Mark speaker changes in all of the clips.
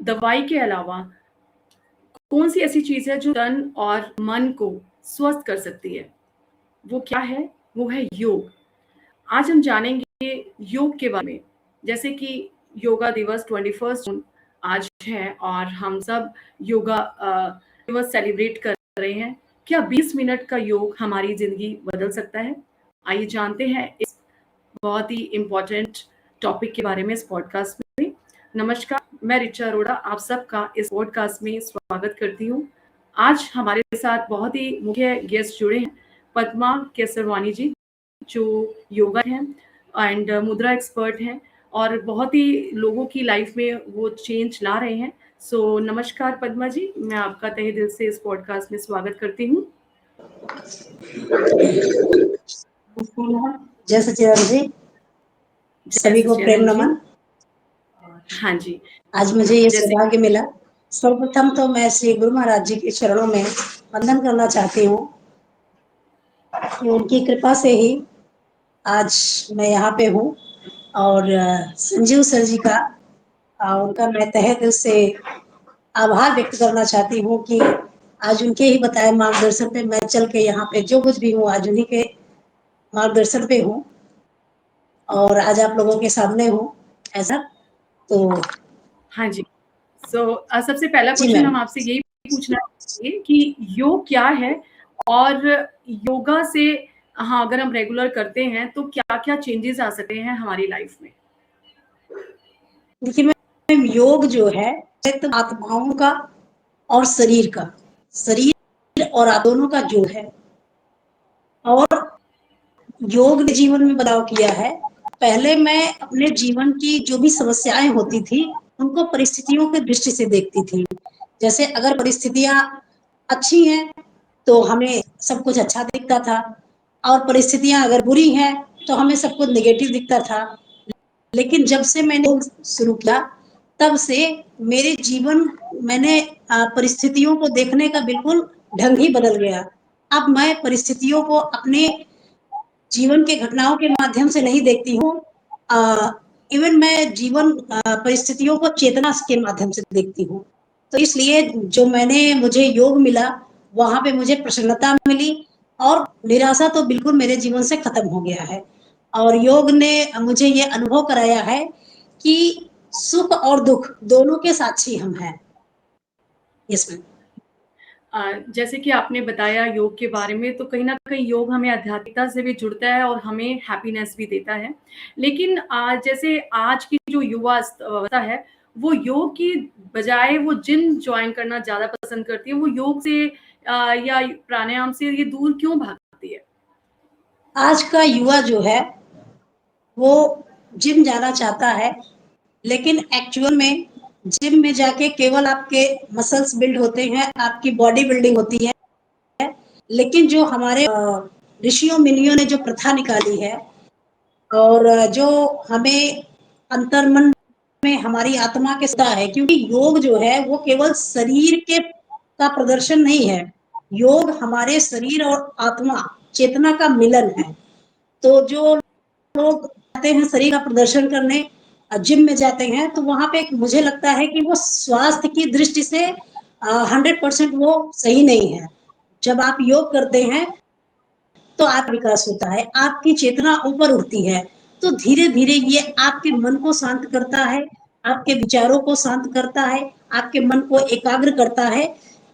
Speaker 1: दवाई के अलावा कौन सी ऐसी चीज़ है जो तन और मन को स्वस्थ कर सकती है? वो क्या है? वो है योग। आज हम जानेंगे योग के बारे में। जैसे कि योगा दिवस 21 जून आज है और हम सब योगा दिवस सेलिब्रेट कर रहे हैं। क्या 20 मिनट का योग हमारी ज़िंदगी बदल सकता है? आइए जानते हैं इस बहुत ही इम्पोर्टेंट टॉपिक के बारे में इस पॉडकास्ट में। नमस्कार, मैं रिचा अरोड़ा आप सबका इस पॉडकास्ट में स्वागत करती हूँ। आज हमारे साथ बहुत ही मुख्य गेस्ट जुड़े हैं, पद्मा केसरवानी जी, जो योगा हैं एंड मुद्रा एक्सपर्ट हैं और बहुत ही लोगों की लाइफ में वो चेंज ला रहे हैं। सो नमस्कार पद्मा जी, मैं आपका तहे दिल से इस पॉडकास्ट में स्वागत करती हूँ।
Speaker 2: जय सचिदानंद जी, सभी को प्रेम नमन।
Speaker 1: हाँ जी,
Speaker 2: आज मुझे ये
Speaker 1: जैसे
Speaker 2: सौभाग्य मिला। सर्वप्रथम तो मैं श्री गुरु महाराज जी के चरणों में वंदन करना चाहती हूँ कि उनकी कृपा से ही आज मैं यहाँ पे हूँ और संजीव सर जी का उनका मैं तहे दिल से आभार व्यक्त करना चाहती हूँ कि आज उनके ही बताए मार्गदर्शन पे मैं चल के यहाँ पे जो कुछ भी हूँ आज उन्हीं के मार्गदर्शन पे हूँ और आज आप लोगों के सामने हूँ। ऐसा तो
Speaker 1: हाँ जी। सो सबसे पहला
Speaker 2: जी
Speaker 1: क्वेश्चन
Speaker 2: मैम,
Speaker 1: हम आपसे यही पूछना चाहेंगे कि योग क्या है और योगा से हाँ, अगर हम रेगुलर करते हैं तो क्या-क्या चेंजेस आ सकते हैं हमारी लाइफ में?
Speaker 2: देखिए मैम, योग जो है एक आत्माओं का और शरीर और दोनों का जो है और योग ने जीवन में बदलाव किया है। पहले मैं अपने जीवन की जो भी समस्याएं होती थी उनको परिस्थितियों के दृष्टि से देखती थी। जैसे अगर परिस्थितियां अच्छी हैं तो हमें सब कुछ अच्छा दिखता था और परिस्थितियां अगर बुरी हैं तो हमें सब कुछ नेगेटिव दिखता था। लेकिन जब से मैंने योग शुरू किया तब से मेरे जीवन मैंने परिस्थितियों को देखने का बिल्कुल ढंग ही बदल गया। अब मैं परिस्थितियों को अपने जीवन के घटनाओं के माध्यम से नहीं देखती हूँ। इवन मैं जीवन परिस्थितियों को चेतना के माध्यम से देखती हूँ। तो इसलिए जो मुझे योग मिला वहां पे मुझे प्रसन्नता मिली और निराशा तो बिल्कुल मेरे जीवन से खत्म हो गया है। और योग ने मुझे ये अनुभव कराया है कि सुख और दुख दोनों के साक्षी हम हैं। Yes ma'am.
Speaker 1: जैसे कि आपने बताया योग के बारे में, तो कहीं न कहीं योग हमें आध्यात्मिकता से भी जुड़ता है और हमें हैप्पीनेस भी देता है। लेकिन जैसे आज की जो युवा अवस्था है, वो योग की बजाय वो जिम जॉइन करना ज़्यादा पसंद करती है। वो योग से या प्राणायाम से ये दूर क्यों भागती है?
Speaker 2: आज का युवा जो है वो जिम जाना चाहता है, लेकिन एक्चुअल में जिम में जाके केवल आपके मसल्स बिल्ड होते हैं, आपकी बॉडी बिल्डिंग होती है। लेकिन जो हमारे ऋषियों मुनियों ने जो प्रथा निकाली है और जो हमें अंतर्मन में हमारी आत्मा के साथ है, क्योंकि योग जो है वो केवल शरीर के का प्रदर्शन नहीं है, योग हमारे शरीर और आत्मा चेतना का मिलन है। तो जो लोग आते हैं शरीर का प्रदर्शन करने, जिम में जाते हैं, तो वहां पे मुझे लगता है कि वो स्वास्थ्य की दृष्टि से 100% वो सही नहीं है। जब आप योग करते हैं तो आप विकास होता है, आपकी चेतना ऊपर उठती है, तो धीरे धीरे ये आपके मन को शांत करता है, आपके विचारों को शांत करता है, आपके मन को एकाग्र करता है।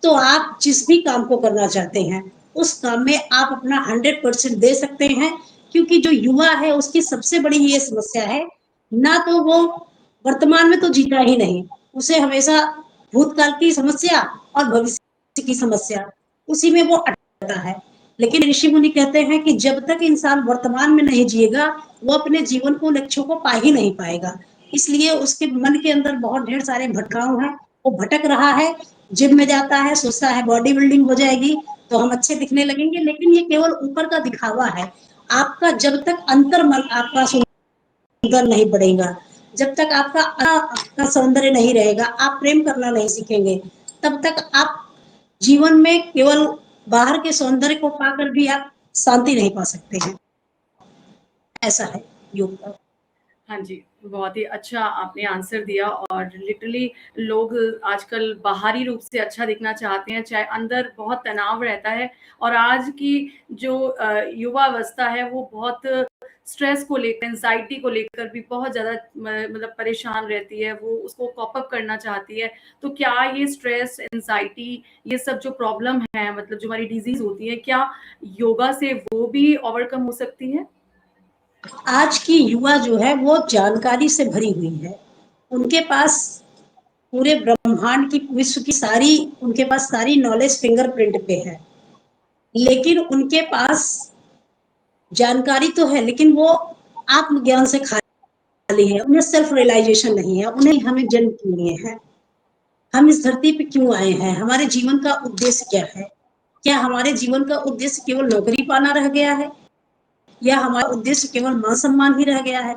Speaker 2: तो आप जिस भी काम को करना चाहते हैं उस काम में आप अपना 100% दे सकते हैं। क्योंकि जो युवा है उसकी सबसे बड़ी ये समस्या है, ना तो वो वर्तमान में तो जीता ही नहीं, उसे हमेशा भूतकाल की समस्या और भविष्य की समस्या उसी में वो अटका है। लेकिन ऋषि मुनि कहते हैं कि जब तक इंसान वर्तमान में नहीं जिएगा वो अपने जीवन को लक्ष्यों को पा ही नहीं पाएगा। इसलिए उसके मन के अंदर बहुत ढेर सारे भटकाव हैं, वो भटक रहा है, जिम में जाता है, सोचता है बॉडी बिल्डिंग हो जाएगी तो हम अच्छे दिखने लगेंगे, लेकिन ये केवल ऊपर का दिखावा है। आपका जब तक अंतर मन आपका सुंदर नहीं बढ़ेगा, जब तक आपका सौंदर्य नहीं रहेगा, आप प्रेम करना नहीं सीखेंगे, तब तक आप जीवन में केवल बाहर के सौंदर्य को पाकर भी आप शांति नहीं पा सकते हैं। ऐसा है योग का।
Speaker 1: हाँ जी। बहुत ही अच्छा आपने आंसर दिया और लिटरली लोग आजकल बाहरी रूप से अच्छा दिखना चाहते हैं, चाहे अंदर बहुत तनाव रहता है और आज की जो युवा अवस्था है वो बहुत स्ट्रेस को लेकर, एंग्ज़ायटी को लेकर भी बहुत ज़्यादा मतलब परेशान रहती है, वो उसको कॉप अप करना चाहती है। तो क्या ये स्ट्रेस, एंग्ज़ायटी ये सब जो प्रॉब्लम है मतलब जो हमारी डिज़ीज़ होती है, क्या योगा से वो भी ओवरकम हो सकती हैं?
Speaker 2: आज की युवा जो है वो जानकारी से भरी हुई है। उनके पास पूरे ब्रह्मांड की, विश्व की सारी, उनके पास सारी नॉलेज फिंगरप्रिंट पे है। लेकिन उनके पास जानकारी तो है, लेकिन वो आत्मज्ञान से खाली है। उन्हें सेल्फ रियलाइजेशन नहीं है, उन्हें हमें जन्म क्यों लिए है, हम इस धरती पे क्यों आए हैं, हमारे जीवन का उद्देश्य क्या है। क्या हमारे जीवन का उद्देश्य केवल नौकरी पाना रह गया है, या हमारा उद्देश्य केवल मान सम्मान ही रह गया है,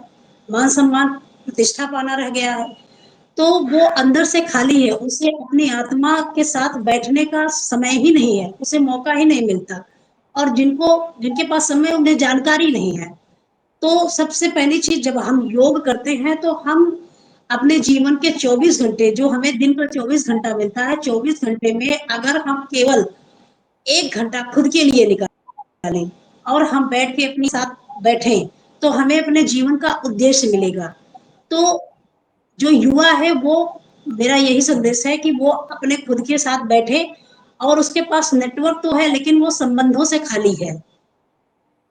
Speaker 2: मान सम्मान प्रतिष्ठा पाना रह गया है। तो वो अंदर से खाली है, उसे अपनी आत्मा के साथ बैठने का समय ही नहीं है, उसे मौका ही नहीं मिलता। और जिनके पास समय, उन्हें जानकारी नहीं है। तो सबसे पहली चीज, जब हम योग करते हैं तो हम अपने जीवन के 24 घंटे, जो हमें दिन का 24 घंटा मिलता है, 24 घंटे में अगर हम केवल 1 घंटा खुद के लिए निकालें और हम बैठ के अपने साथ बैठे, तो हमें अपने जीवन का उद्देश्य मिलेगा। तो जो युवा है वो, मेरा यही संदेश है कि वो अपने खुद के साथ बैठे, और उसके पास नेटवर्क तो है लेकिन वो संबंधों से खाली है।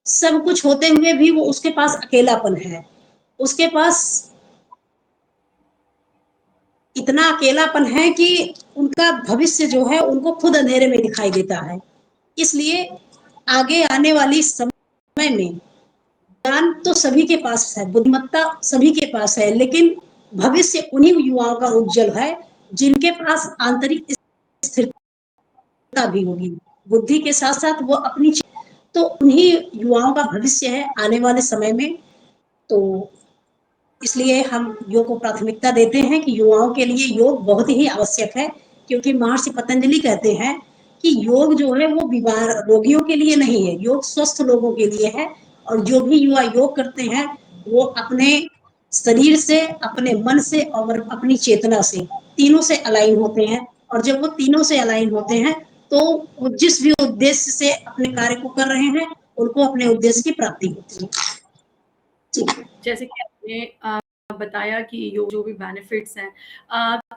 Speaker 2: सब कुछ होते हुए भी वो, उसके पास अकेलापन है, उसके पास इतना अकेलापन है कि उनका भविष्य जो है उनको खुद अंधेरे में दिखाई देता है। इसलिए आगे आने वाली समय में ज्ञान तो सभी के पास है, बुद्धिमत्ता सभी के पास है, लेकिन भविष्य उन्हीं युवाओं का उज्जवल है जिनके पास आंतरिक स्थिरता भी होगी। बुद्धि के साथ साथ वो अपनी, तो उन्हीं युवाओं का भविष्य है आने वाले समय में। तो इसलिए हम योग को प्राथमिकता देते हैं कि युवाओं के लिए योग बहुत ही आवश्यक है, क्योंकि महर्षि पतंजलि कहते हैं कि योग जो है वो बीमार रोगियों के लिए नहीं है, योग स्वस्थ लोगों के लिए है। और जो भी युवा योग करते हैं वो अपने शरीर से, अपने मन से और अपनी चेतना से, तीनों से अलाइन होते हैं। और जब वो तीनों से अलाइन होते हैं तो वो जिस भी उद्देश्य से अपने कार्य को कर रहे हैं, उनको अपने उद्देश्य की प्राप्ति होती है। जी।
Speaker 1: जैसे कि आपने बताया कि योग जो भी बेनिफिट्स हैं,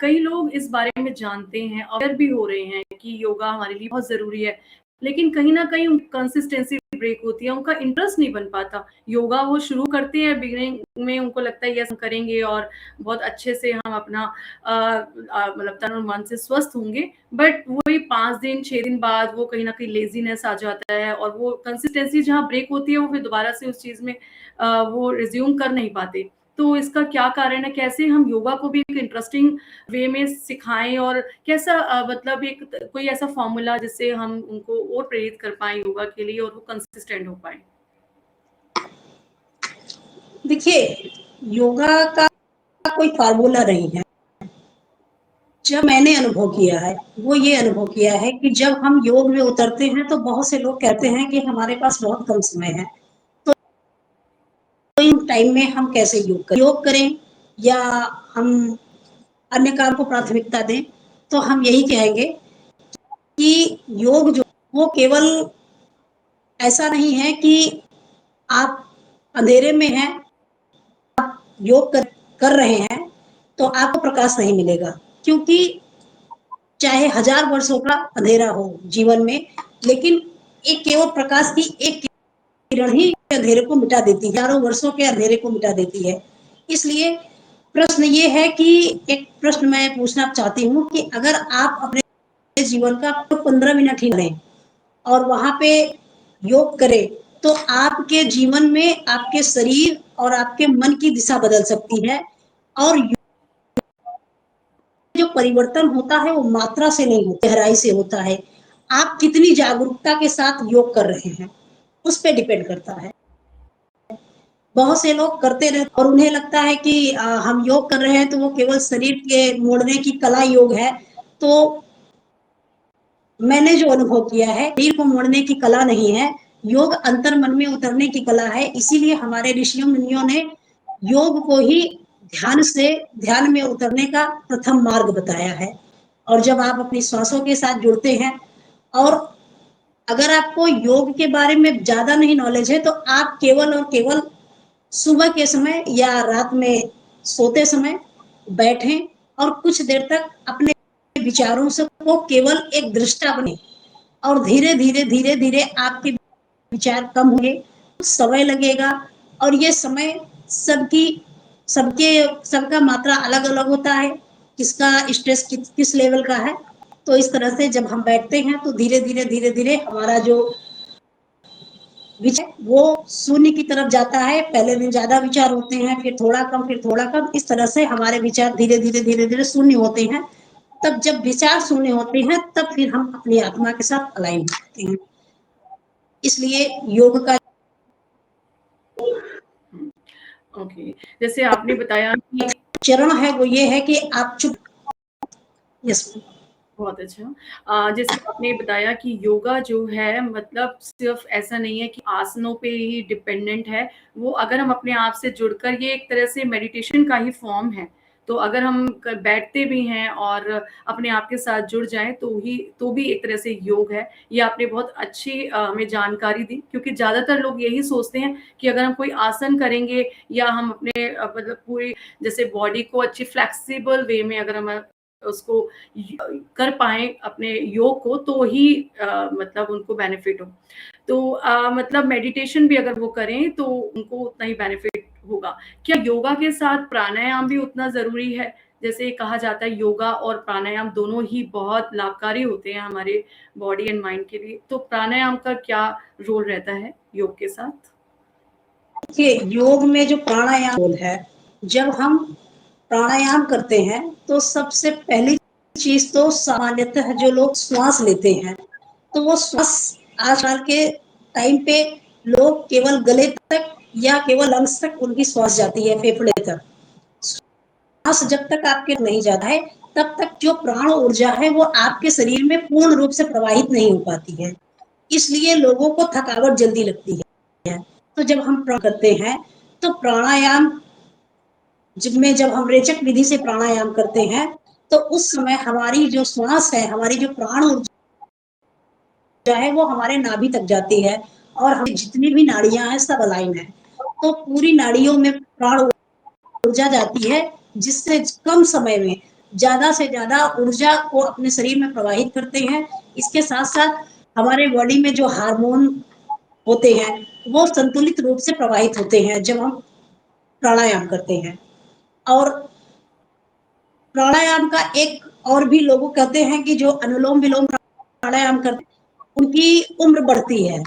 Speaker 1: कई लोग इस बारे में जानते हैं, अवेयर भी हो रहे हैं कि योगा हमारे लिए बहुत ज़रूरी है, लेकिन कहीं न कहीं कंसिस्टेंसी ब्रेक होती है, उनका इंटरेस्ट नहीं बन पाता। योगा वो शुरू करते हैं, बिगिनिंग में उनको लगता है यस हम करेंगे और बहुत अच्छे से हम अपना मतलब तन और मन से स्वस्थ होंगे, बट वही 5 दिन, 6 दिन बाद वो कहीं न कहीं लेज़ीनेस आ जाता है और वो कंसिस्टेंसी जहाँ ब्रेक होती है, वो फिर दोबारा से उस चीज़ में वो रिज़्यूम कर नहीं पाते। तो इसका क्या कारण है? कैसे हम योगा को भी एक इंटरेस्टिंग वे में सिखाएँ और कैसा मतलब एक कोई ऐसा फ़ॉर्मूला जिससे हम उनको और प्रेरित कर पाएँ योगा के लिए और वो कंसिस्टेंट हो पाएँ?
Speaker 2: देखिए, योगा का कोई फार्मूला नहीं है। जब मैंने अनुभव किया है, वो ये अनुभव किया है कि जब हम योग में उतरते हैं तो बहुत से लोग कहते हैं कि हमारे पास बहुत कम समय है, तो इन टाइम में हम कैसे योग करें या हम अन्य काम को प्राथमिकता दें। तो हम यही कहेंगे कि योग जो, वो केवल ऐसा नहीं है कि आप अंधेरे में हैं, योग कर रहे हैं तो आपको प्रकाश नहीं मिलेगा, क्योंकि चाहे 1000 वर्षों का अंधेरा हो जीवन में, लेकिन एक केवल प्रकाश की एक किरण ही अंधेरे को मिटा देती है, हजारों वर्षों के अंधेरे को मिटा देती है। इसलिए प्रश्न ये है कि, एक प्रश्न मैं पूछना चाहती हूँ कि अगर आप अपने जीवन का 15 मिनट ही लें और वहां पे योग करें, तो आपके जीवन में आपके शरीर और आपके मन की दिशा बदल सकती है। और जो परिवर्तन होता है वो मात्रा से नहीं होता, गहराई से होता है। आप कितनी जागरूकता के साथ योग कर रहे हैं, उस पर डिपेंड करता है। बहुत से लोग करते रहते और उन्हें लगता है कि हम योग कर रहे हैं तो वो केवल शरीर के मोड़ने की कला योग है। तो मैंने जो अनुभव किया है, शरीर को मोड़ने की कला नहीं है, योग अंतर मन में उतरने की कला है। इसीलिए हमारे ऋषियों मुनियों ने योग को ही ध्यान में उतरने का प्रथम मार्ग बताया है। और जब आप अपनी श्वासों के साथ जुड़ते हैं, और अगर आपको योग के बारे में ज्यादा नहीं नॉलेज है, तो आप केवल और केवल सुबह के समय या रात में सोते समय बैठें और कुछ देर तक अपने विचारों से को केवल एक दृष्टा बने, और धीरे धीरे धीरे धीरे आपके विचार कम होंगे, कुछ समय लगेगा। और ये समय सबकी सबके सबका मात्रा अलग अलग होता है, किसका स्ट्रेस किस लेवल का है। तो इस तरह से जब हम बैठते हैं तो धीरे धीरे हमारा जो विचार वो शून्य की तरफ जाता है। पहले दिन ज्यादा विचार होते हैं, फिर थोड़ा कम, फिर थोड़ा कम, इस तरह से हमारे विचार धीरे धीरे शून्य होते हैं। तब जब विचार शून्य होते हैं, तब फिर हम अपनी आत्मा के साथ अलाइन होते हैं। इसलिए योग का
Speaker 1: ओके, जैसे आपने बताया कि
Speaker 2: चरण है वो ये है कि आप चुप। यस।
Speaker 1: बहुत अच्छा। जैसे आपने बताया कि योगा जो है मतलब सिर्फ़ ऐसा नहीं है कि आसनों पे ही डिपेंडेंट है, वो अगर हम अपने आप से जुड़कर ये एक तरह से मेडिटेशन का ही फ़ॉर्म है। तो अगर हम क बैठते भी हैं और अपने आप के साथ जुड़ जाएँ तो भी एक तरह से योग है। ये आपने बहुत अच्छी हमें जानकारी दी क्योंकि ज़्यादातर लोग यही सोचते हैं कि अगर हम कोई आसन करेंगे या हम अपने मतलब पूरी जैसे बॉडी को अच्छी फ्लेक्सिबल वे में अगर हम उसको कर पाएँ अपने योग को तो ही मतलब उनको बेनिफिट हो। तो मतलब मेडिटेशन भी अगर वो करें तो उनको उतना ही बेनिफिट होगा। क्या योगा के साथ प्राणायाम भी उतना ज़रूरी है? जैसे कहा जाता है योगा और प्राणायाम दोनों ही बहुत लाभकारी होते हैं हमारे बॉडी एंड माइंड के लिए। तो प्राणायाम का क्या रोल रहता है योग के साथ?
Speaker 2: देखिए, योग में जो प्राणायाम है, जब हम प्राणायाम करते हैं तो सबसे पहली चीज तो सामान्यतः जो लोग श्वास लेते हैं, तो वो श्वास आजकल के टाइम पे लोग केवल गले तक या केवल लंग्स तक उनकी श्वास जाती है, फेफड़े तक। श्वास जब तक आपके नहीं जाता है, तब तक जो प्राण ऊर्जा है वो आपके शरीर में पूर्ण रूप से प्रवाहित नहीं हो पाती है। इसलिए लोगों को थकावट जल्दी लगती है। तो जब हम करते हैं तो प्राणायाम जिनमें जब हम रेचक विधि से प्राणायाम करते हैं, तो उस समय हमारी जो श्वास है, हमारी जो प्राण ऊर्जा है वो हमारे नाभि तक जाती है, और हमारी जितनी भी नाड़ियां हैं सब अलाइन है। तो पूरी नाड़ियों में प्राण ऊर्जा जाती है, जिससे कम समय में ज्यादा से ज्यादा ऊर्जा को अपने शरीर में प्रवाहित करते हैं। इसके साथ साथ हमारे बॉडी में जो हार्मोन होते हैं वो संतुलित रूप से प्रवाहित होते हैं जब हम प्राणायाम करते हैं। और प्राणायाम का एक और भी लोग कहते हैं कि जो अनुलोम विलोम प्राणायाम करते हैं उनकी उम्र बढ़ती है।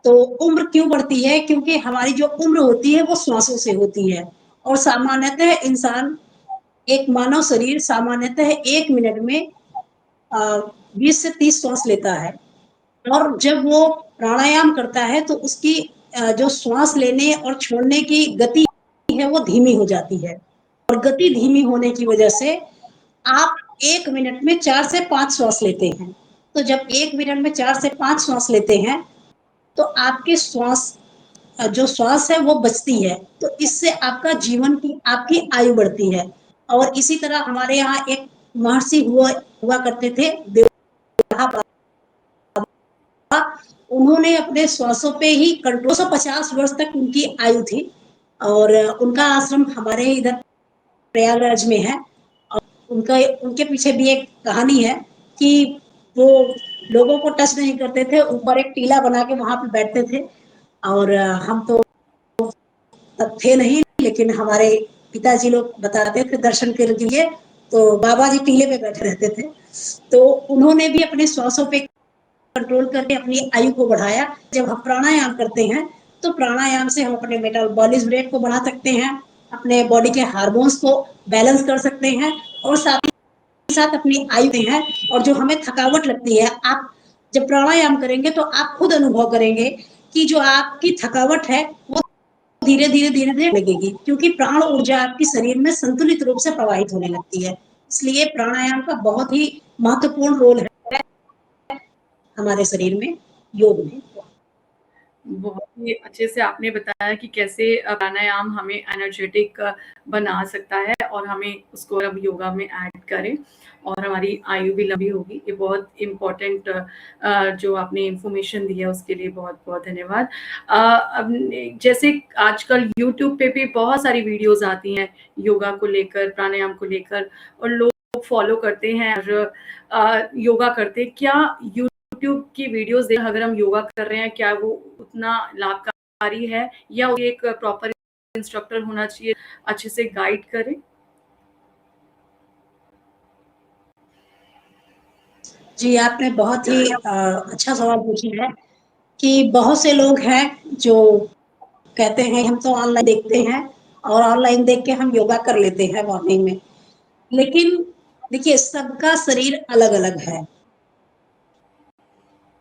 Speaker 2: तो उम्र क्यों बढ़ती है? क्योंकि हमारी जो उम्र होती है वो श्वासों से होती है। और सामान्यतः इंसान, एक मानव शरीर सामान्यतः 1 मिनट में 20 से 30 श्वास लेता है। और जब वो प्राणायाम करता है तो उसकी जो श्वास लेने और छोड़ने की गति है वो धीमी हो जाती है। और गति धीमी होने की वजह से आप 1 मिनट में 4 से 5 श्वास लेते हैं। तो जब 1 मिनट में 4 से 5 श्वास लेते हैं, तो आपके श्वास जो श्वास है वो बचती है। तो इससे आपका जीवन की आपकी आयु बढ़ती है। और इसी तरह हमारे यहाँ एक महर्षि हुआ करते थे, देवराहा। उन्होंने अपने श्वासों पे ही कंट्रोल, 250 वर्ष तक उनकी आयु थी। और उनका आश्रम हमारे इधर प्रयागराज में है। और उनका उनके पीछे भी एक कहानी है कि वो लोगों को टच नहीं करते थे, ऊपर एक टीला बना के वहां पे बैठते थे। और हम तो तब थे नहीं, लेकिन हमारे पिताजी लोग बताते थे दर्शन के लिए। तो बाबा जी टीले पे बैठे रहते थे। तो उन्होंने भी अपने श्वासों पे कंट्रोल करके अपनी आयु को बढ़ाया। जब हम प्राणायाम करते हैं तो प्राणायाम से हम अपने मेटाबॉलिज्म रेट को बढ़ा सकते हैं, अपने बॉडी के हार्मोन्स को बैलेंस कर सकते हैं, और साथ ही साथ अपनी आयु में है। और जो हमें थकावट लगती है, आप जब प्राणायाम करेंगे तो आप खुद अनुभव करेंगे कि जो आपकी थकावट है वो धीरे धीरे लगेगी, क्योंकि प्राण ऊर्जा आपके शरीर में संतुलित रूप से प्रवाहित होने लगती है। इसलिए प्राणायाम का बहुत ही महत्वपूर्ण रोल है हमारे शरीर में, योग में।
Speaker 1: बहुत ही अच्छे से आपने बताया कि कैसे प्राणायाम हमें एनर्जेटिक बना सकता है और हमें उसको अब योगा में ऐड करें और हमारी आयु भी लंबी होगी। ये बहुत इम्पोर्टेंट जो आपने इन्फॉर्मेशन दी है उसके लिए बहुत-बहुत धन्यवाद। अब जैसे आजकल यूट्यूब पे भी बहुत सारी वीडियोज़ आती हैं योगा को लेकर, प्राणायाम को लेकर और लोग फॉलो करते हैं और योगा करते हैं। क्या यूट्यूब की वीडियोज़ देख अगर हम योगा कर रहे हैं, क्या वो उतना लाभकारी है या वो एक प्रॉपर इंस्ट्रक्टर होना चाहिए, अच्छे से गाइड करे?
Speaker 2: जी, आपने बहुत ही अच्छा सवाल पूछा है कि बहुत से लोग हैं जो कहते हैं हम तो ऑनलाइन देखते हैं और ऑनलाइन देख के हम योगा कर लेते हैं मॉर्निंग में। लेकिन देखिए सबका शरीर अलग-अलग है।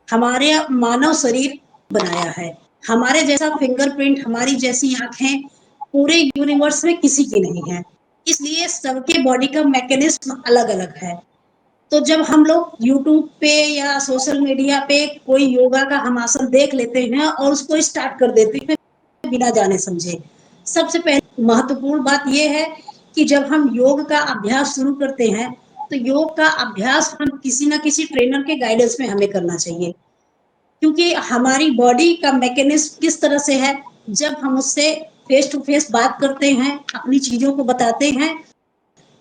Speaker 2: हमारे मानव शरीर बनाया है। हमारे जैसा फिंगरप्रिंट, हमारी जैसी आँखें पूरे यूनिवर्स में किसी की नहीं है। इसलिए सबके बॉडी का मैकेनिज़्म अलग-अलग है। तो जब हम लोग यूट्यूब पे या सोशल मीडिया पे कोई योगा का हम आसन देख लेते हैं और उसको स्टार्ट कर देते हैं बिना जाने समझे। सबसे पहले महत्वपूर्ण बात ये है कि जब हम योग का अभ्यास शुरू करते हैं, तो योग का अभ्यास हम किसी न किसी ट्रेनर के गाइडेंस में हमें करना चाहिए। क्योंकि हमारी बॉडी का मैकेनिज़्म किस तरह से है, जब हम उससे फेस टू फेस बात करते हैं, अपनी चीज़ों को बताते हैं,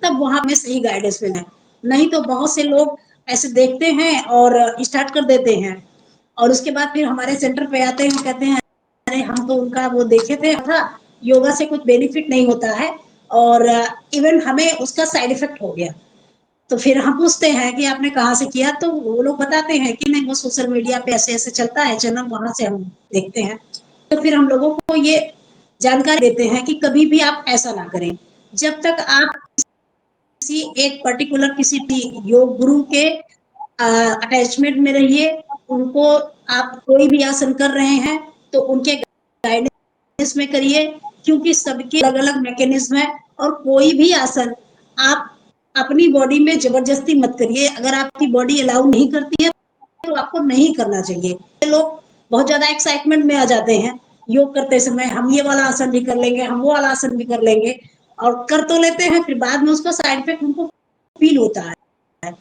Speaker 2: तब वहाँ हमें सही गाइडेंस मिलना है। नहीं तो बहुत से लोग ऐसे देखते हैं और स्टार्ट कर देते हैं और उसके बाद फिर हमारे सेंटर पे आते हैं, कहते हैं अरे हम तो उनका वो देखे थे था, योगा से कुछ बेनिफिट नहीं होता है और इवन हमें उसका साइड इफेक्ट हो गया। तो फिर हम पूछते हैं कि आपने कहाँ से किया? तो वो लोग बताते हैं कि नहीं वो सोशल मीडिया पे ऐसे-ऐसे चलता है चैनल, वहाँ से हम देखते हैं। तो फिर हम लोगों को ये जानकारी देते हैं कि कभी भी आप ऐसा ना करें। जब तक आप किसी एक पर्टिकुलर किसी भी योग गुरु के अटैचमेंट में रहिए, उनको आप कोई भी आसन कर रहे हैं तो उनके गाइडेंस में करिए क्योंकि सबके अलग-अलग मैकेनिज्म है और कोई भी आसन आप अपनी बॉडी में जबरदस्ती मत करिए। अगर आपकी बॉडी अलाउ नहीं करती है तो आपको नहीं करना चाहिए। लोग बहुत ज़्यादा एक्साइटमेंट में आ जाते हैं, योग करते समय हम ये वाला आसन भी कर लेंगे, हम वो वाला आसन भी कर लेंगे और कर तो लेते हैं फिर बाद में उसका साइड इफेक्ट उनको फील होता है।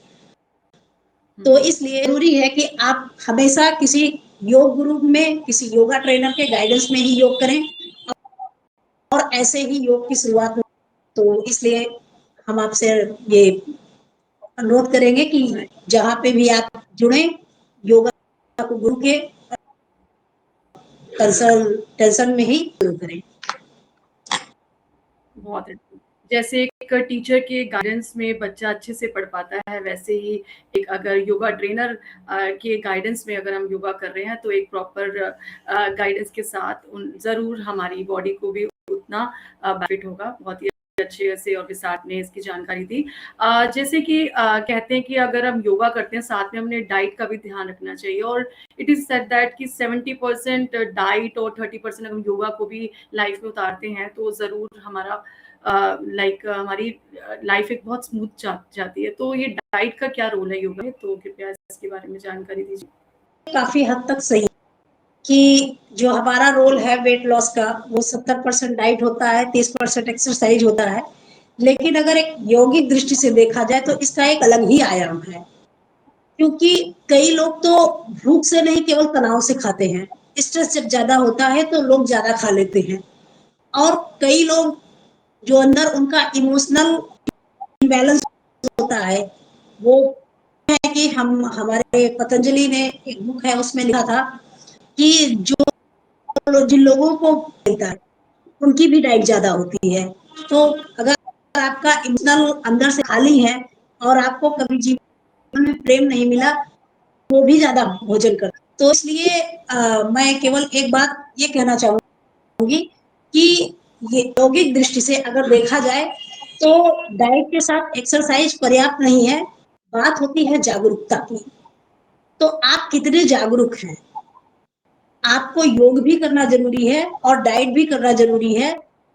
Speaker 2: तो इसलिए ज़रूरी है कि आप हमेशा किसी योग गुरु में, किसी योगा ट्रेनर के गाइडेंस में ही योग करें और ऐसे ही योग की शुरुआत हो। तो इसलिए हम आपसे ये अनुरोध करेंगे कि जहाँ पे भी आप जुड़ें, योगा को गुरु के कंसल्टेशन में ही शुरू करें।
Speaker 1: बहुत अच्छी। जैसे एक टीचर के गाइडेंस में बच्चा अच्छे से पढ़ पाता है, वैसे ही एक अगर योगा ट्रेनर के गाइडेंस में अगर हम योगा कर रहे हैं, तो एक प्रॉपर गाइडेंस के साथ उन ज़रूर हमारी बॉडी को भी उतना बेनिफिट होगा। बहुत ही अच्छे से और विस्तार में इसकी जानकारी दी। जैसे कि कहते हैं कि अगर हम योगा करते हैं, साथ में हमने डाइट का भी ध्यान रखना चाहिए और इट इज़ सेड दैट कि 70% डाइट और 30% अगर हम योगा को भी लाइफ में उतारते हैं, तो ज़रूर हमारा हमारी लाइफ एक बहुत स्मूथ जाती है। तो ये डाइट का क्या रोल है योगा में? तो कृपया इसके बारे में जानकारी दीजिए।
Speaker 2: काफ़ी हद तक सही है कि जो हमारा रोल है वेट लॉस का वो 70% डाइट होता है, 30% एक्सरसाइज होता है। लेकिन अगर एक यौगिक दृष्टि से देखा जाए तो इसका एक अलग ही आयाम है। क्योंकि कई लोग तो भूख से नहीं केवल तनाव से खाते हैं। स्ट्रेस जब ज़्यादा होता है तो लोग ज़्यादा खा लेते हैं और कई लोग जो अंदर उनका इमोशनल इम्बैलेंस होता है, वो है कि हम हमारे पतंजलि ने एक बुक है उसमें लिखा था कि जो जिन लोगों को मिलता है उनकी भी डाइट ज़्यादा होती है। तो अगर आपका इमोशनल अंदर से खाली है और आपको कभी जीवन में प्रेम नहीं मिला, वो भी ज़्यादा भोजन कर तो इसलिए मैं केवल एक बात ये कहना चाहूँगी कि ये यौगिक दृष्टि से अगर देखा जाए तो डाइट के साथ एक्सरसाइज पर्याप्त नहीं है, बात होती है जागरूकता की। तो आप कितने जागरूक हैं? आपको योग भी करना ज़रूरी है और डाइट भी करना ज़रूरी है।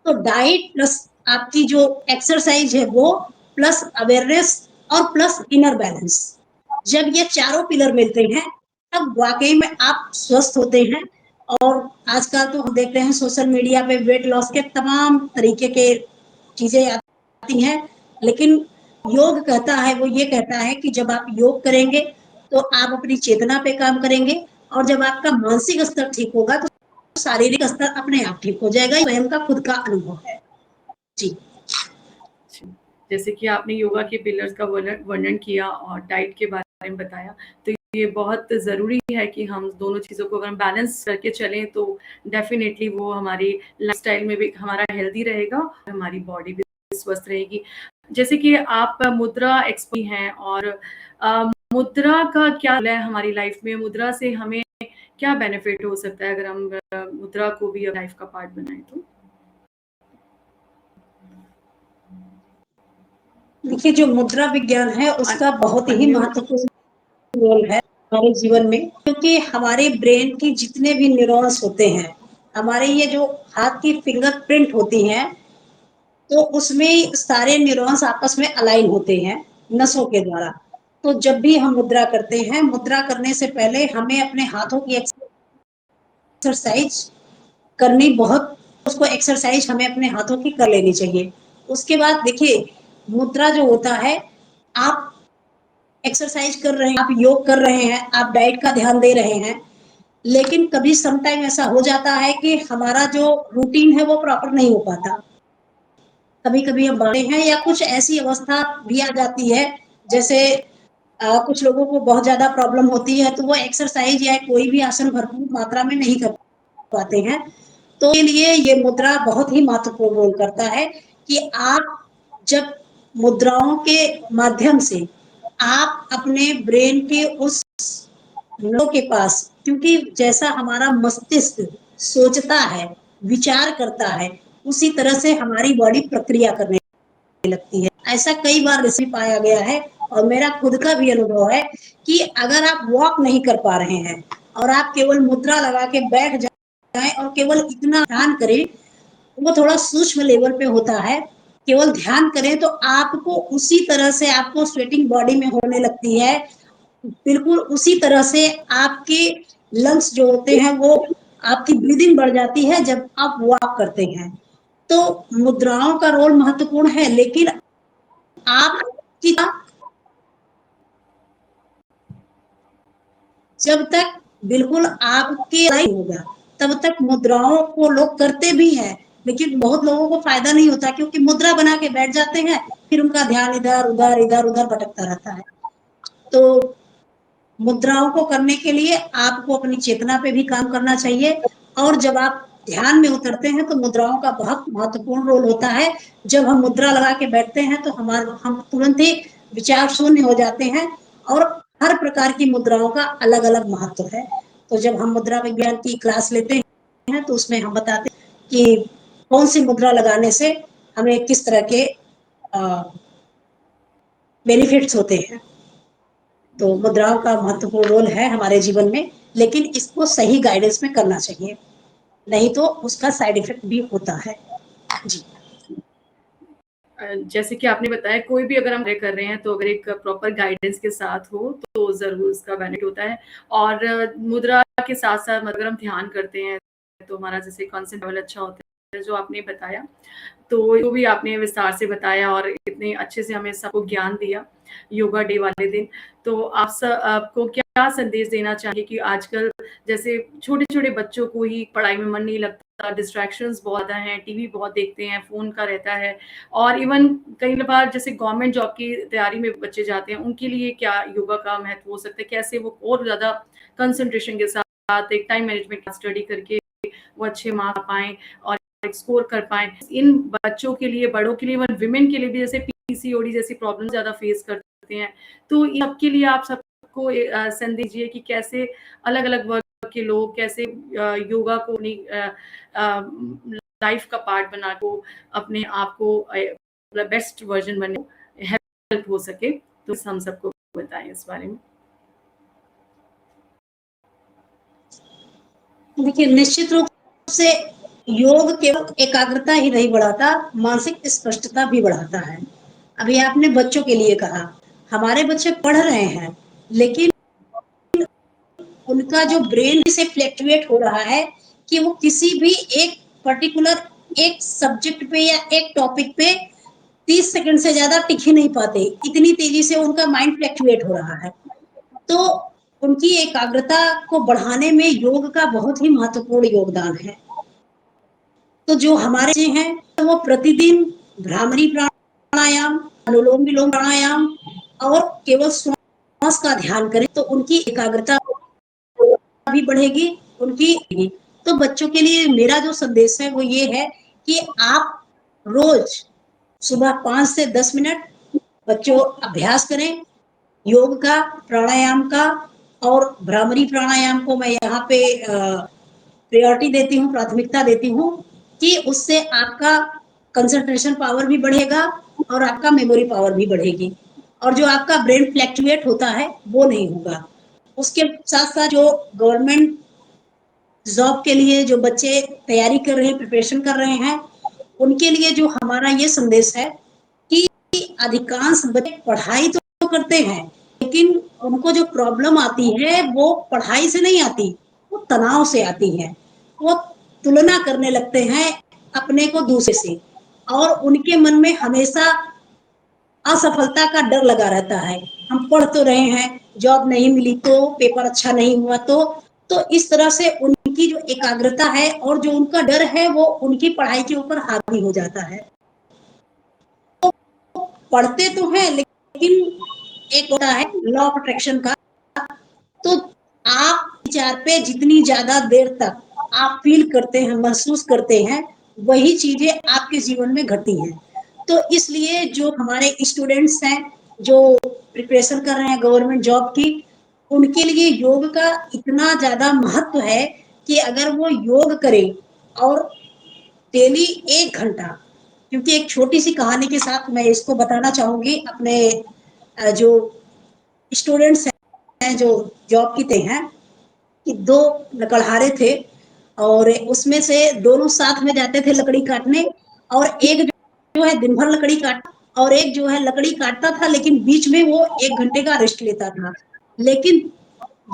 Speaker 2: तो डाइट प्लस आपकी जो एक्सरसाइज है वो प्लस अवेयरनेस और प्लस इनर बैलेंस। जब ये चारों पिलर मिलते हैं, तब वाक़ई में आप स्वस्थ होते हैं और आजकल तो हम देख रहे हैं सोशल मीडिया पे वेट लॉस के तमाम तरीके के चीजें आती हैं, लेकिन योग कहता है, वो ये कहता है कि जब आप योग करेंगे तो आप अपनी चेतना पे काम करेंगे, और जब आपका मानसिक स्तर ठीक होगा तो शारीरिक स्तर अपने आप ठीक हो जाएगा। स्वयं का खुद का अनुभव है जी।
Speaker 1: जैसे कि आपने योगा के पिलर्स का वर्णन किया और डाइट के बारे में बताया, तो ये बहुत ज़रूरी है कि हम दोनों चीज़ों को अगर हम बैलेंस करके चलें तो डेफ़िनेटली वो हमारी लाइफ़स्टाइल में भी हमारा हेल्दी रहेगा और हमारी बॉडी भी स्वस्थ रहेगी। जैसे कि आप मुद्रा एक्सपर्ट हैं और मुद्रा का क्या रोल है हमारी लाइफ़ में? मुद्रा से हमें क्या बेनिफिट हो सकता है अगर हम मुद्रा को भी लाइफ़ का पार्ट बनाएँ तो?
Speaker 2: देखिए, जो मुद्रा विज्ञान है उसका बहुत ही
Speaker 1: अनम्यूट
Speaker 2: महत्वपूर्ण रोल है हमारे जीवन में, क्योंकि हमारे ब्रेन की जितने भी न्यूरॉन्स होते हैं, हमारे ये जो हाथ की फिंगरप्रिंट होती हैं, तो उसमें सारे न्यूरॉन्स आपस में अलाइन होते हैं नसों के द्वारा। तो जब भी हम मुद्रा करते हैं, मुद्रा करने से पहले हमें अपने हाथों की एक्सरसाइज करनी बहुत, उसको एक्सरसाइज हमें अपने हाथों की कर लेनी चाहिए। उसके बाद देखिए, मुद्रा जो होता है, आप एक्सरसाइज कर रहे हैं, आप योग कर रहे हैं, आप डाइट का ध्यान दे रहे हैं, लेकिन कभी सम टाइम ऐसा हो जाता है कि हमारा जो रूटीन है वो प्रॉपर नहीं हो पाता। कभी-कभी हम बढ़ते हैं या कुछ ऐसी अवस्था भी आ जाती है, जैसे कुछ लोगों को बहुत ज़्यादा प्रॉब्लम होती है, तो वो एक्सरसाइज या कोई भी आसन भरपूर मात्रा में नहीं कर पाते हैं। तो इसके लिए ये मुद्रा बहुत ही महत्वपूर्ण रोल करता है कि आप जब मुद्राओं के माध्यम से आप अपने ब्रेन के उस नों के पास, क्योंकि जैसा हमारा मस्तिष्क सोचता है, विचार करता है, उसी तरह से हमारी बॉडी प्रक्रिया करने लगती है। ऐसा कई बार रिसर्च पाया गया है और मेरा खुद का भी अनुभव है कि अगर आप वॉक नहीं कर पा रहे हैं और आप केवल मुद्रा लगा के बैठ जाएं और केवल इतना ध्यान करें, वो थोड़ा सूक्ष्म लेवल पे होता है, केवल ध्यान करें तो आपको उसी तरह से आपको स्वेटिंग बॉडी में होने लगती है, बिल्कुल उसी तरह से आपके लंग्स जो होते हैं वो, आपकी ब्रीदिंग बढ़ जाती है जब आप वॉक करते हैं। तो मुद्राओं का रोल महत्वपूर्ण है, लेकिन आपकी जब तक बिल्कुल आपके नहीं होगा, तब तक मुद्राओं को लोग करते भी हैं, लेकिन बहुत लोगों को फायदा नहीं होता, क्योंकि मुद्रा बना के बैठ जाते हैं, फिर उनका ध्यान इधर उधर इधर उधर भटकता रहता है। तो मुद्राओं को करने के लिए आपको अपनी चेतना पे भी काम करना चाहिए, और जब आप ध्यान में उतरते हैं तो मुद्राओं का बहुत महत्वपूर्ण रोल होता है। जब हम मुद्रा लगा के बैठते हैं तो हम तुरंत ही विचार शून्य हो जाते हैं, और हर प्रकार की मुद्राओं का अलग अलग महत्व है। तो जब हम मुद्रा विज्ञान की क्लास लेते हैं तो उसमें हम बताते हैं कि कौन सी मुद्रा लगाने से हमें किस तरह के बेनिफिट्स होते हैं। तो मुद्राओं का महत्वपूर्ण रोल है हमारे जीवन में, लेकिन इसको सही गाइडेंस में करना चाहिए, नहीं तो उसका साइड इफेक्ट भी होता है जी।
Speaker 1: जैसे कि आपने बताया कोई भी अगर हम तय कर रहे हैं तो अगर एक प्रॉपर गाइडेंस के साथ हो तो ज़रूर उसका बेनिफिट होता है। और मुद्रा के साथ-साथ अगर हम ध्यान करते हैं तो हमारा जैसे कॉन्सेंट्रेशन लेवल अच्छा होता है, जो आपने बताया। तो जो भी आपने विस्तार से बताया और इतने अच्छे से हमें सबको ज्ञान दिया योगा डे वाले दिन। तो आपको क्या संदेश देना चाहिए कि आजकल जैसे छोटे-छोटे बच्चों को ही पढ़ाई में मन नहीं लगता, डिस्ट्रैक्शंस बहुत ज़्यादा हैं, टीवी बहुत देखते हैं, फ़ोन का रहता है और इवन कई बार जैसे गवर्नमेंट जॉब की तैयारी में बच्चे जाते हैं, उनके लिए क्या योगा का महत्व हो सकता है? कैसे वो और ज़्यादा कंसंट्रेशन के साथ एक टाइम मैनेजमेंट स्टडी करके वो अच्छे मार्क्स ला पाएँ और स्कोर कर पाएँ? इन बच्चों के लिए, बड़ों के लिए, इवन विमेन के लिए भी जैसे पीसीओडी जैसी प्रॉब्लम ज़्यादा फेस करते हैं। तो इन सब के लिए आप सबको संदेश दीजिए कि कैसे अलग-अलग वर्ग के लोग कैसे योगा को अपनी लाइफ का पार्ट बना को अपने आप को बेस्ट वर्जन बनने हेल्प हो सके। तो हम सबको बताएँ इस बारे में।
Speaker 2: देखिए, निश्चित रूप से योग केवल एकाग्रता ही नहीं बढ़ाता, मानसिक स्पष्टता भी बढ़ाता है। अभी आपने बच्चों के लिए कहा, हमारे बच्चे पढ़ रहे हैं, लेकिन उनका जो ब्रेन से फ्लक्चुएट हो रहा है कि वो किसी भी एक पर्टिकुलर एक सब्जेक्ट पे या एक टॉपिक पे 30 सेकंड से ज्यादा टिक ही नहीं पाते, इतनी तेजी से उनका माइंड फ्लक्चुएट हो रहा है। तो उनकी एकाग्रता को बढ़ाने में योग का बहुत ही महत्वपूर्ण योगदान है। तो जो हमारे हैं तो वो प्रतिदिन भ्रामरी प्राणायाम, अनुलोम विलोम प्राणायाम और केवल श्वास का ध्यान करें तो उनकी एकाग्रता भी बढ़ेगी, उनकी। तो बच्चों के लिए मेरा जो संदेश है वो ये है कि आप रोज सुबह 5 से 10 मिनट बच्चों अभ्यास करें योग का, प्राणायाम का। और भ्रामरी प्राणायाम को मैं यहाँ पे प्रायोरिटी देती हूँ, प्राथमिकता देती हूँ कि उससे आपका कंसंट्रेशन पावर भी बढ़ेगा और आपका मेमोरी पावर भी बढ़ेगी और जो आपका ब्रेन फ्लक्चुएट होता है वो नहीं होगा। उसके साथ साथ जो गवर्नमेंट जॉब के लिए जो बच्चे तैयारी कर रहे हैं, प्रिपरेशन कर रहे हैं, उनके लिए जो हमारा ये संदेश है कि अधिकांश बच्चे पढ़ाई तो करते हैं लेकिन उनको जो प्रॉब्लम आती है वो पढ़ाई से नहीं आती, वो तनाव से आती है। वो तुलना करने लगते हैं अपने को दूसरे से और उनके मन में हमेशा असफलता का डर लगा रहता है। हम पढ़ तो रहे हैं, जॉब नहीं मिली तो, पेपर अच्छा नहीं हुआ तो इस तरह से उनकी जो एकाग्रता है और जो उनका डर है वो उनकी पढ़ाई के ऊपर हावी हो जाता है। तो पढ़ते तो हैं लेकिन एक होता है लॉ ऑफ अट्रैक्शन का, तो आप विचार पे जितनी ज्यादा देर तक आप फील करते हैं, महसूस करते हैं, वही चीजें आपके जीवन में घटती हैं। तो इसलिए जो हमारे स्टूडेंट्स हैं जो प्रिपरेशन कर रहे हैं गवर्नमेंट जॉब की, उनके लिए योग का इतना ज्यादा महत्व है कि अगर वो योग करें और डेली 1 घंटा, क्योंकि एक छोटी सी कहानी के साथ मैं इसको बताना चाहूंगी। अपने जो स्टूडेंट्स हैं जो जॉब की हैं कि 2 लकड़हारे थे और उसमें से दोनों साथ में जाते थे लकड़ी काटने और एक जो है दिन भर लकड़ी काटता और एक जो है लकड़ी काटता था लेकिन बीच में वो 1 घंटे का रेस्ट लेता था। लेकिन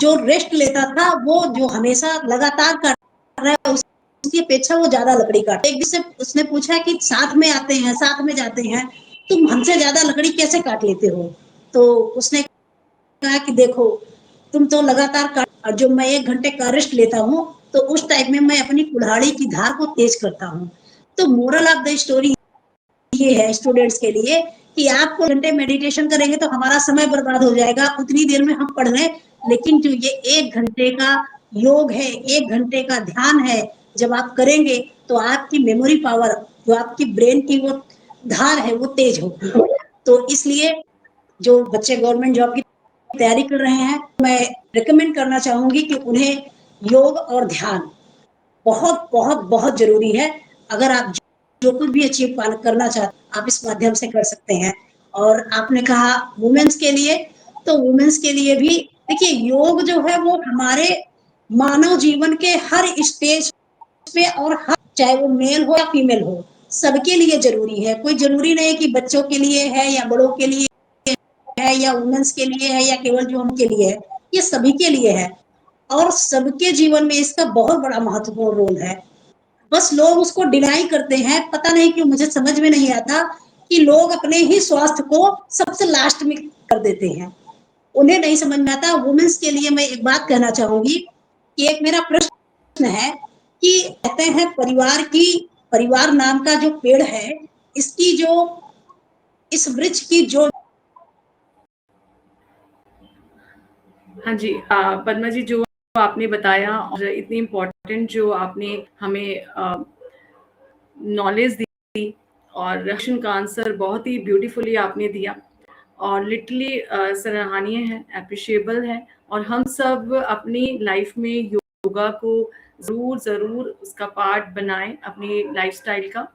Speaker 2: जो रेस्ट लेता था वो जो हमेशा लगातार काट रहा है उसकी अपेक्षा वो ज्यादा लकड़ी काटता। एक दिन से उसने पूछा कि साथ में आते हैं, साथ में जाते हैं, तुम हमसे ज्यादा लकड़ी कैसे काट लेते हो? तो उसने कहा कि देखो तुम तो लगातार काट और जो मैं 1 घंटे का रेस्ट लेता हूँ तो उस टाइम में मैं अपनी कुल्हाड़ी की धार को तेज करता हूँ। तो मोरल ऑफ द स्टोरी ये है स्टूडेंट्स के लिए कि आप 1 घंटे मेडिटेशन करेंगे तो हमारा समय बर्बाद हो जाएगा, उतनी देर में हम पढ़ लें, लेकिन जो ये 1 घंटे का योग है, 1 घंटे का ध्यान है, जब आप करेंगे तो आपकी मेमोरी पावर, जो आपकी ब्रेन की वो धार है वो तेज होगी। तो इसलिए जो बच्चे गवर्नमेंट जॉब की तैयारी कर रहे हैं, मैं रिकमेंड करना चाहूंगी कि उन्हें योग और ध्यान बहुत बहुत बहुत जरूरी है। अगर आप जो कुछ भी अचीव करना चाहते हैं आप इस माध्यम से कर सकते हैं। और आपने कहा वुमेन्स के लिए, तो वुमेन्स के लिए भी देखिए योग जो है वो हमारे मानव जीवन के हर स्टेज पे और हर, चाहे वो मेल हो या फीमेल हो, सबके लिए जरूरी है। कोई जरूरी नहीं कि बच्चों के लिए है या बड़ों के लिए है या वुमेन्स के लिए है या केवल जो हम के लिए है, ये सभी के लिए है और सबके जीवन में इसका बहुत बड़ा महत्वपूर्ण रोल है। बस लोग उसको डिनाई करते हैं, पता नहीं क्यों, मुझे समझ में नहीं आता कि लोग अपने ही स्वास्थ्य को सबसे लास्ट में कर देते हैं, उन्हें नहीं समझ में आता। वुमेन्स के लिए मैं एक बात कहना चाहूंगी कि एक मेरा प्रश्न है कि कहते हैं परिवार नाम का जो पेड़ है, इसकी जो इस वृक्ष की जो
Speaker 1: हाँ जी, पद्मा जी, जो आपने बताया और इतनी इम्पोर्टेंट जो आपने हमें नॉलेज दी और क्वेश्चन का आंसर बहुत ही ब्यूटीफुली आपने दिया और लिटरली सराहनीय है, अप्रिशिएबल है और हम सब अपनी लाइफ में योगा को ज़रूर उसका पार्ट बनाएं अपनी लाइफस्टाइल का।